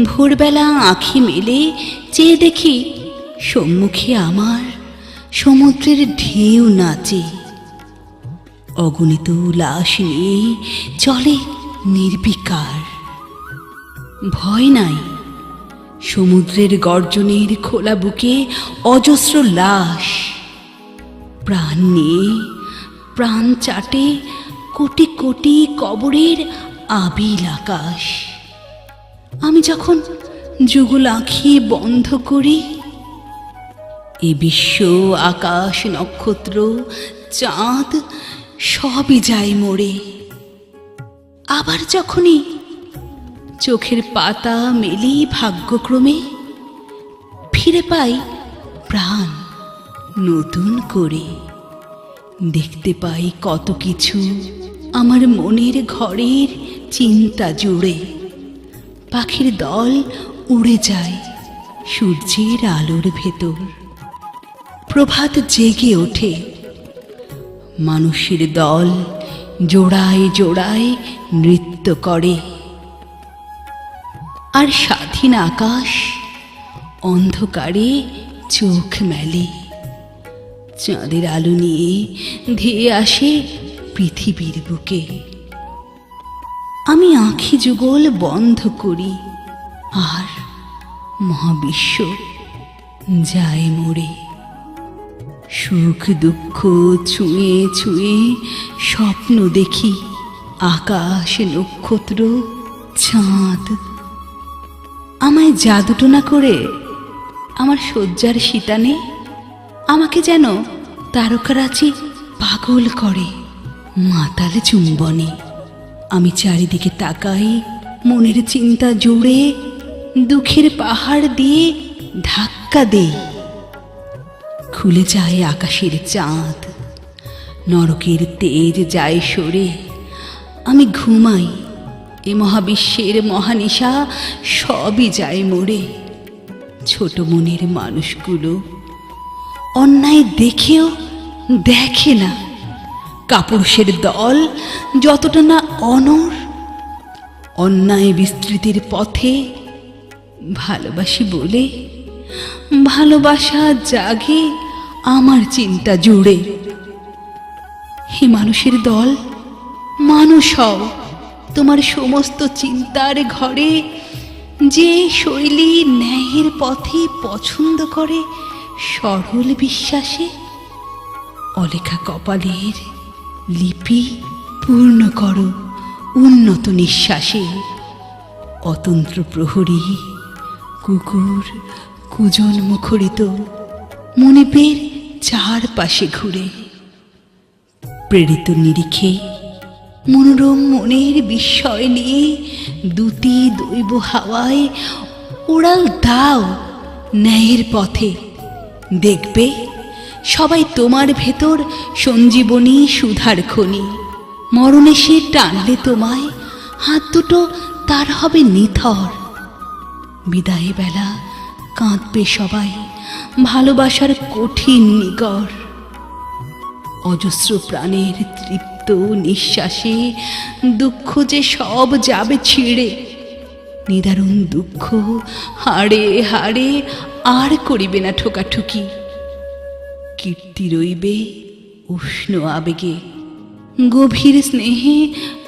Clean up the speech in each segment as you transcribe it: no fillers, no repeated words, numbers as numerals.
ভোরবেলা আঁখি মেলে চেয়ে দেখি সম্মুখে আমার সমুদ্রের ঢেউ নাচে। অগণিত লাশ নিয়ে চলে নির্বিকার। ভয় নাই, সমুদ্রের গর্জনের খোলা বুকে অজস্র লাশ। প্রাণ নিয়ে প্রাণ চাটে কোটি কোটি কবরের আবিল আকাশ। আমি যখন যুগল আঁখি বন্ধ করি, এ বিশ্ব আকাশ নক্ষত্র চাঁদ সবই যায় মরে। আবার যখনই চোখের পাতা মেলি ভাগ্যক্রমে, ফিরে পাই প্রাণ নতুন করে। দেখতে পাই কত কিছু আমার মনের ঘরের চিন্তা জুড়ে। পাখির দল উড়ে যায় সূর্যের আলোর ভেতর। প্রভাত জেগে ওঠে, মানুষের দল জোড়ায় জোড়ায় নৃত্য করে। আর স্বাধীন আকাশ অন্ধকারে চোখ মেলে। চাঁদের আলো নিয়ে ধেয়ে আসে পৃথিবীর বুকে। আমি আঁখি যুগল বন্ধ করি, আর মহাবিশ্ব যায় মরে। সুখ দুঃখ ছুঁয়ে ছুঁয়ে স্বপ্ন দেখি, আকাশ নক্ষত্র চাঁদ। আমায় জাদুটোনা করে আমার শয্যার শীতানে আমাকে যেন তারকারাজি পাগল করে মাতাল চুম্বনে। আমি চারিদিকে তাকাই, মনের চিন্তা জুড়ে দুঃখের পাহাড় দিয়ে ধাক্কা দেই। খুলে যায় আকাশের চাঁদ, নরকের তেজ যায় সরে। আমি ঘুমাই, এ মহাবিশ্বের মহানিশা সবই যায় মরে। ছোট মনের মানুষগুলো অন্যায় দেখেও দেখে না। কাপুরুষের দল যতটা না অনর, অন্যায় বিস্তৃতির পথে ভালোবাসি বলে ভালোবাসা জাগে আমার চিন্তা জুড়ে। হে মানুষের দল, মানুষ হও, তোমার সমস্ত চিন্তার ঘরে যে শৈলী ন্যায়ের পথে পছন্দ করে সরল বিশ্বাসে। অলেখা কপালের লিপি পূর্ণ করো উন্নত নিঃশ্বাসে। অতন্ত্র প্রহরী কুকুর কুজন মুখরিত মনিবের চারপাশে ঘুরে। প্রেরিত নিরিখে মনোরম মনের বিস্ময় নিয়ে দুটি দৈব হাওয়ায় উড়াল দাও ন্যায়ের পথে। দেখবে সবাই তোমার ভেতর সঞ্জীবনী সুধার খনি। মরণে সে টানলে তোমায়, হাত দুটো তার হবে নিথর। বিদায় বেলা কাঁদবে সবাই ভালোবাসার কঠিন নিগর। অজস্র প্রাণের তৃপ্ত নিঃশ্বাসে দুঃখ যে সব যাবে ছিঁড়ে। নিদারুণ দুঃখ হাড়ে হাড়ে আর করিবে না ঠোকাঠুকি। কীর্তি রইবে উষ্ণ আবেগে, গভীর স্নেহে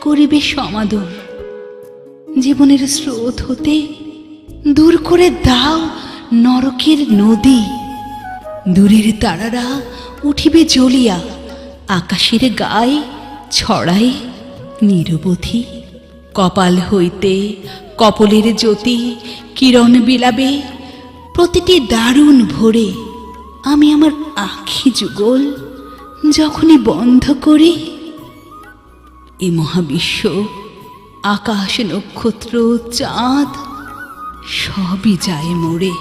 করিবে সমাদর। জীবনের স্রোত হতে দূর করে দাও নরকের নদী। দূরের তারারা উঠিবে জ্বলিয়া, আকাশের গায়ে ছড়ায় নিরবধি। কপাল হইতে কপলের জ্যোতি কিরণ বিলাবে প্রতিটি দারুণ ভোরে। আমি আমার আঁখি যুগল যখনই বন্ধ করি, এ মহাবিশ্ব আকাশ নক্ষত্র চাঁদ সবই যায় মরে।